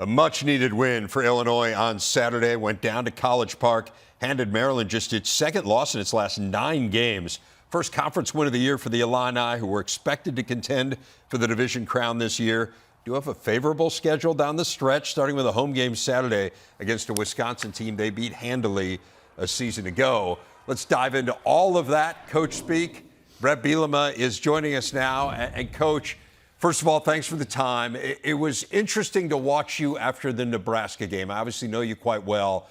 A much-needed win for Illinois on Saturday. Went down to College Park, handed Maryland just its second loss in its last 9 games. First conference win of the year for the Illini, who were expected to contend for the division crown this year. Do have a favorable schedule down the stretch, starting with a home game Saturday against a Wisconsin team they beat handily a season ago. Let's dive into all of that. Coach speak. Bret Bielema is joining us now. And Coach, first of all, thanks for the time. It was interesting to watch you after the Nebraska game. I obviously know you quite well.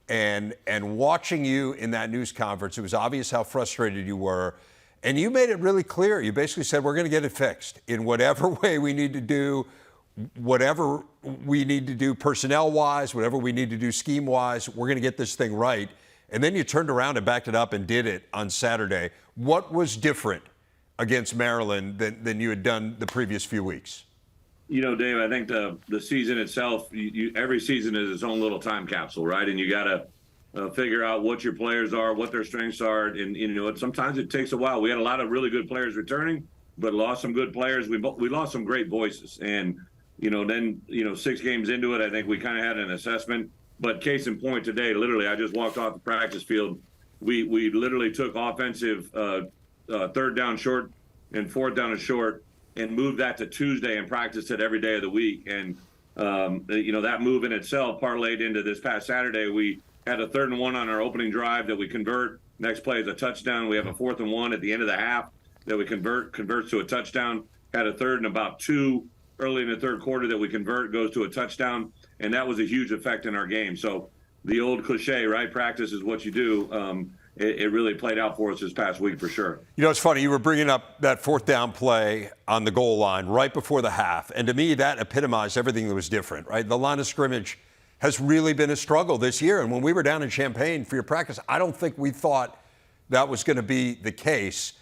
And watching you in that news conference, it was obvious how frustrated you were. And you made it really clear. You basically said, we're going to get it fixed in whatever way we need to do, whatever we need to do personnel-wise, whatever we need to do scheme-wise, we're going to get this thing right. And then you turned around and backed it up and did it on Saturday. What was different against Maryland than you had done the previous few weeks? You know, Dave, I think the season itself, every season is its own little time capsule, right? And you got to figure out what your players are, what their strengths are. And, you know, sometimes it takes a while. We had a lot of really good players returning, but lost some good players. We lost some great voices. And, you know, then, 6 games into it, I think we kind of had an assessment. But case in point today, literally, I just walked off the practice field. We literally took offensive third down short and fourth down and short and moved that to Tuesday and practiced it every day of the week. And, that move in itself parlayed into this past Saturday. We had a 3rd and 1 on our opening drive that we convert. Next play is a touchdown. We have a 4th and 1 at the end of the half that we converts to a touchdown. Had a 3rd and about 2 early in the 3rd quarter that we convert, goes to a touchdown. And that was a huge effect in our game. So the old cliche, right? Practice is what you do. It really played out for us this past week for sure. You know, it's funny. You were bringing up that 4th down play on the goal line right before the half. And to me, that epitomized everything that was different, right? The line of scrimmage has really been a struggle this year. And when we were down in Champaign for your practice, I don't think we thought that was going to be the case.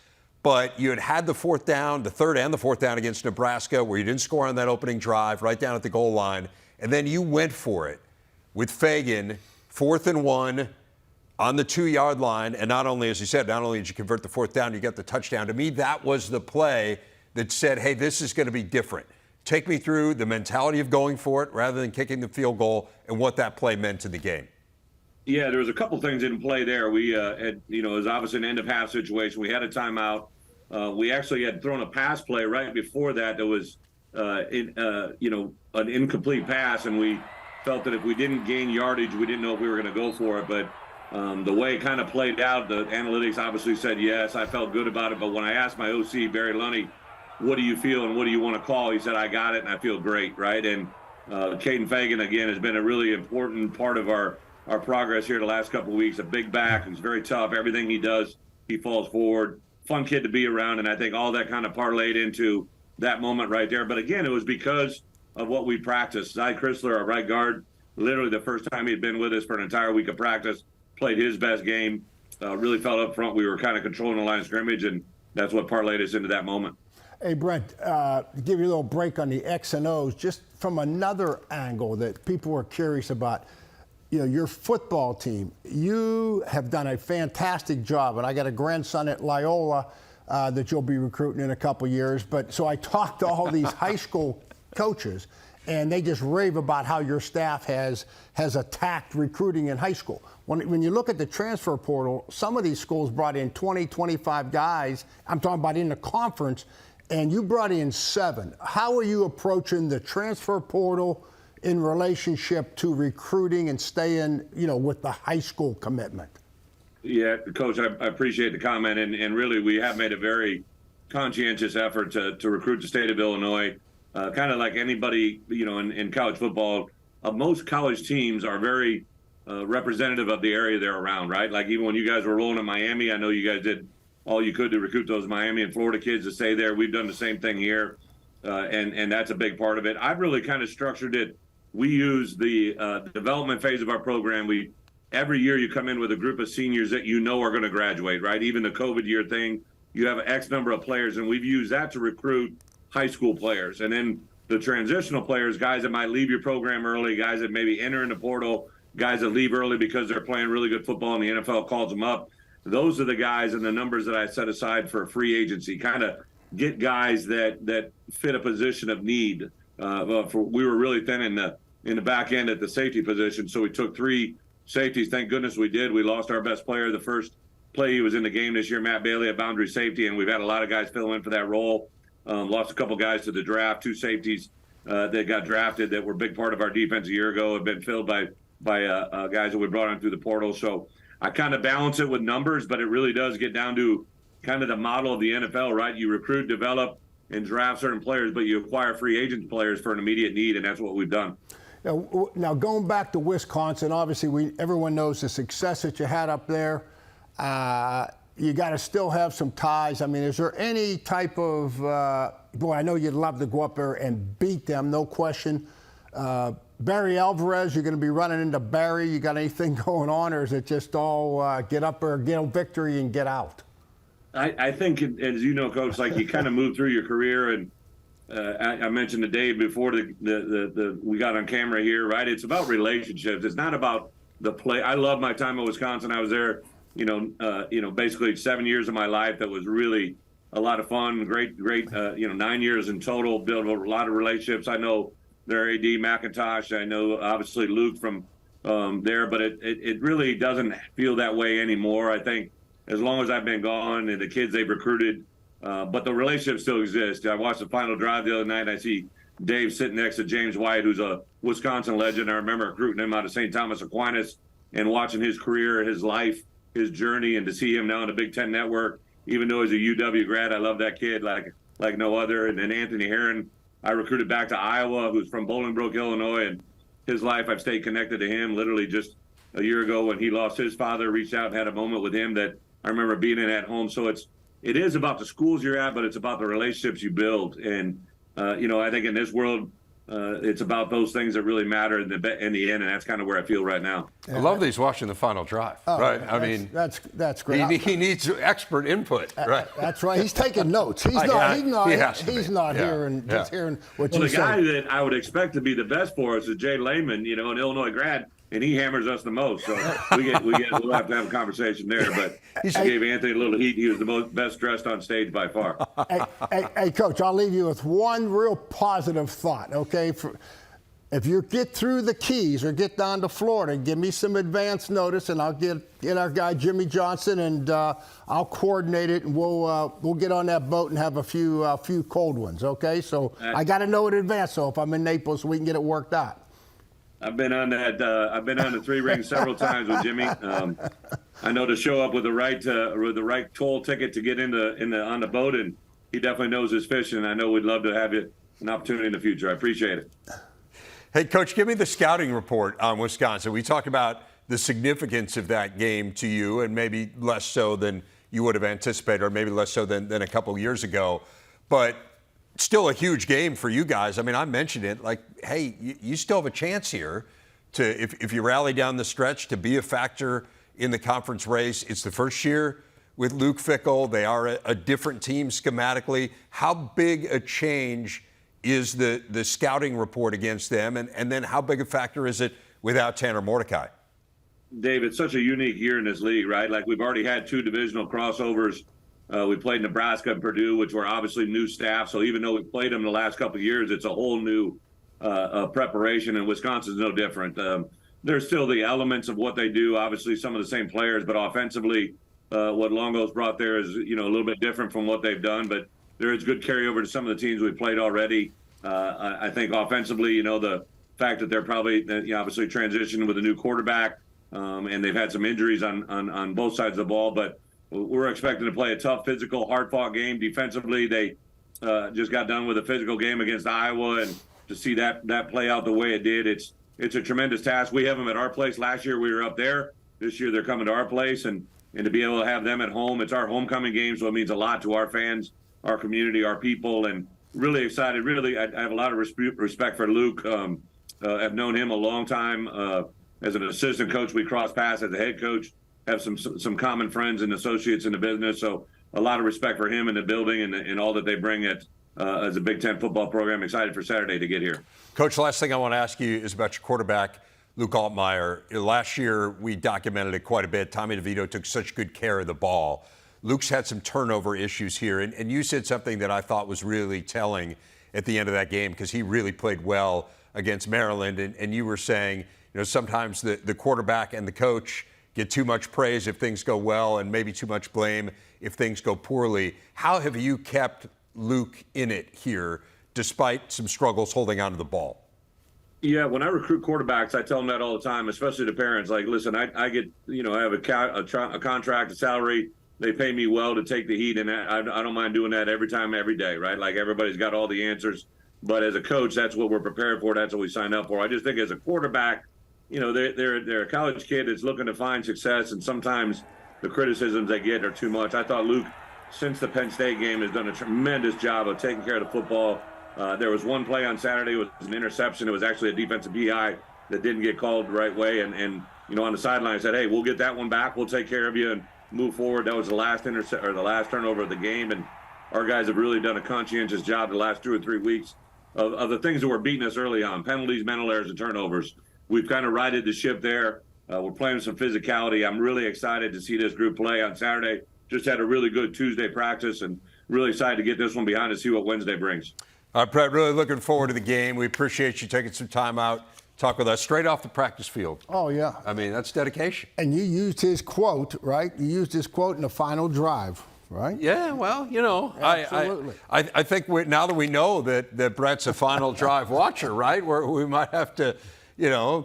But you had the 4th down, the 3rd and the 4th down against Nebraska, where you didn't score on that opening drive right down at the goal line. And then you went for it with Fagan, 4th and 1 on the 2-yard line. And not only, as you said, not only did you convert the 4th down, you got the touchdown. To me, that was the play that said, hey, this is going to be different. Take me through the mentality of going for it rather than kicking the field goal and what that play meant to the game. Yeah, there was a couple things in play there. We had, it was obviously an end-of-half situation. We had a timeout. We actually had thrown a pass play right before that was, an incomplete pass, and we felt that if we didn't gain yardage, we didn't know if we were going to go for it. But the way it kind of played out, the analytics obviously said yes. I felt good about it. But when I asked my OC, Barry Lunny, what do you feel and what do you want to call? He said, I got it and I feel great, right? And Caden Fagan, again, has been a really important part of our progress here the last couple of weeks. A big back, he's very tough. Everything he does, he falls forward. Fun kid to be around, and I think all that kind of parlayed into that moment right there. But again, it was because of what we practiced. Zy Chrysler, our right guard, literally the first time he'd been with us for an entire week of practice, played his best game, really felt up front. We were kind of controlling the line of scrimmage, and that's what parlayed us into that moment. Hey, Brent, to give you a little break on the X and O's, just from another angle that people were curious about, your football team, you have done a fantastic job, and I got a grandson at Loyola that you'll be recruiting in a couple years. But so I talked to all these high school coaches, and they just rave about how your staff has attacked recruiting in high school. When you look at the transfer portal, some of these schools brought in 20, 25 guys. I'm talking about in the conference, and you brought in 7. How are you approaching the transfer portal in relationship to recruiting and staying, with the high school commitment? Yeah, Coach, I appreciate the comment. And really, we have made a very conscientious effort to recruit the state of Illinois. Kind of like anybody, in college football, most college teams are very representative of the area they're around, right? Like even when you guys were rolling in Miami, I know you guys did all you could to recruit those Miami and Florida kids to stay there. We've done the same thing here, and that's a big part of it. I've really kind of structured it. We use the development phase of our program. Every year you come in with a group of seniors that are going to graduate, right? Even the COVID year thing, you have X number of players, and we've used that to recruit high school players. And then the transitional players, guys that might leave your program early, guys that maybe enter in the portal, guys that leave early because they're playing really good football and the NFL calls them up. Those are the guys and the numbers that I set aside for free agency, kind of get guys that fit a position of need. We were really thin in in the back end at the safety position. So we took 3 safeties. Thank goodness we did. We lost our best player the first play he was in the game this year, Matt Bailey, at boundary safety, and we've had a lot of guys fill in for that role. Lost a couple guys to the draft. 2 safeties that got drafted that were a big part of our defense a year ago have been filled by guys that we brought on through the portal. So I kind of balance it with numbers, but it really does get down to kind of the model of the NFL, right? You recruit, develop, and draft certain players, but you acquire free agent players for an immediate need, and that's what we've done. Now going back to Wisconsin, obviously everyone knows the success that you had up there. You got to still have some ties. I mean, is there any type of boy? I know you'd love to go up there and beat them, no question. Barry Alvarez, you're going to be running into Barry. You got anything going on, or is it just all get up there, get a victory, and get out? I think, as you know, Coach, like you kind of move through your career, and I mentioned the day before we got on camera here, right? It's about relationships. It's not about the play. I love my time at Wisconsin. I was there, basically 7 years of my life. That was really a lot of fun. Great, 9 years in total. Built a lot of relationships. I know their AD McIntosh. I know obviously Luke from there, but it really doesn't feel that way anymore. I think as long as I've been gone and the kids they've recruited, but the relationship still exists. I watched the final drive the other night, and I see Dave sitting next to James White, who's a Wisconsin legend. I remember recruiting him out of St. Thomas Aquinas and watching his career, his life, his journey, and to see him now in the Big Ten Network, even though he's a UW grad, I love that kid like no other. And then Anthony Herron, I recruited back to Iowa, who's from Bolingbrook, Illinois, and his life, I've stayed connected to him. Literally just a year ago when he lost his father, reached out and had a moment with him that I remember being in at home. So it is about the schools you're at, but it's about the relationships you build. And, I think in this world, it's about those things that really matter in the end, and that's kind of where I feel right now. I love that he's watching the final drive, right? I mean, that's great. He needs expert input, right? That's right. He's taking notes. He's not hearing what well, you the guy that I would expect to be the best for us is Jay Lehman, an Illinois grad, and he hammers us the most. So we'll have to have a conversation there. But he gave Anthony a little heat. He was the best dressed on stage by far. Hey, Coach, I'll leave you with one real positive thought, okay? If you get through the Keys or get down to Florida, give me some advance notice, and I'll get our guy Jimmy Johnson, and I'll coordinate it, and we'll get on that boat and have a few cold ones, okay? So I got to know in advance, so if I'm in Naples, we can get it worked out. I've been on that. I've been on the 3 ring several times with Jimmy. I know to show up with the right toll ticket to get on the boat, and he definitely knows his fishing. I know we'd love to have an opportunity in the future. I appreciate it. Hey, Coach, give me the scouting report on Wisconsin. We talked about the significance of that game to you, and maybe less so than you would have anticipated, or maybe less so than a couple years ago. But still a huge game for you guys. I mean, I mentioned it, like, hey, you still have a chance here to, if you rally down the stretch, to be a factor in the conference race. It's the first year with Luke Fickell. They are a different team schematically. How big a change is the scouting report against them? And then how big a factor is it without Tanner Mordecai? Dave, it's such a unique year in this league, right? Like, we've already had 2 divisional crossovers. We played Nebraska and Purdue, which were obviously new staff. So even though we played them the last couple of years, it's a whole new preparation, and Wisconsin's no different. There's still the elements of what they do, obviously some of the same players, but offensively, what Longo's brought there is, a little bit different from what they've done, but there is good carryover to some of the teams we've played already. I think offensively, the fact that they're probably obviously transitioning with a new quarterback, and they've had some injuries on both sides of the ball, but we're expecting to play a tough, physical, hard-fought game. Defensively, they just got done with a physical game against Iowa, and to see that play out the way it did, it's a tremendous task. We have them at our place. Last year we were up there. This year they're coming to our place, and to be able to have them at home, it's our homecoming game, so it means a lot to our fans, our community, our people, and really excited. Really, I have a lot of respect for Luke. I've known him a long time. As an assistant coach, we crossed paths as a head coach. Have some common friends and associates in the business, so a lot of respect for him in the building and all that they bring as a Big Ten football program. Excited for Saturday to get here. Coach, the last thing I want to ask you is about your quarterback, Luke Almeier. Last year, we documented it quite a bit. Tommy DeVito took such good care of the ball. Luke's had some turnover issues here, and you said something that I thought was really telling at the end of that game, because he really played well against Maryland, and you were saying, sometimes the quarterback and the coach get too much praise if things go well and maybe too much blame if things go poorly. How have you kept Luke in it here despite some struggles holding on to the ball? Yeah, when I recruit quarterbacks, I tell them that all the time, especially to parents. Like, listen, I get, I have a contract, a salary. They pay me well to take the heat, and I don't mind doing that every time, every day, right? Like, everybody's got all the answers. But as a coach, that's what we're prepared for. That's what we signed up for. I just think as a quarterback, they're a college kid that's looking to find success, and sometimes the criticisms they get are too much. I thought Luke, since the Penn State game, has done a tremendous job of taking care of the football. There was one play on Saturday. It was an interception. It was actually a defensive PI that didn't get called the right way. And on the sideline, I said, hey, we'll get that one back. We'll take care of you and move forward. That was the last the last turnover of the game. And our guys have really done a conscientious job the last 2 or 3 weeks of the things that were beating us early on: penalties, mental errors, and turnovers. We've kind of righted the ship there. We're playing with some physicality. I'm really excited to see this group play on Saturday. Just had a really good Tuesday practice, and really excited to get this one behind us, see what Wednesday brings. All right, Bret, really looking forward to the game. We appreciate you taking some time out, talk with us straight off the practice field. Oh, yeah. I mean, that's dedication. And you used his quote, right? You used his quote in the final drive, right? Yeah, well, Absolutely. I think now that we know that Bret's a final drive watcher, right, we might have to,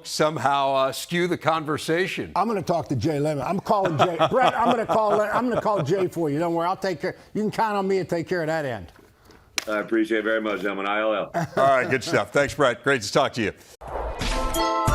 somehow skew the conversation. I'm going to talk to Jay Lemon. I'm calling Jay. Bret, I'm going to call Jay for you. Don't worry. I'll take care. You can count on me to take care of that end. I appreciate it very much, gentlemen. ILL. All right, good stuff. Thanks, Bret. Great to talk to you.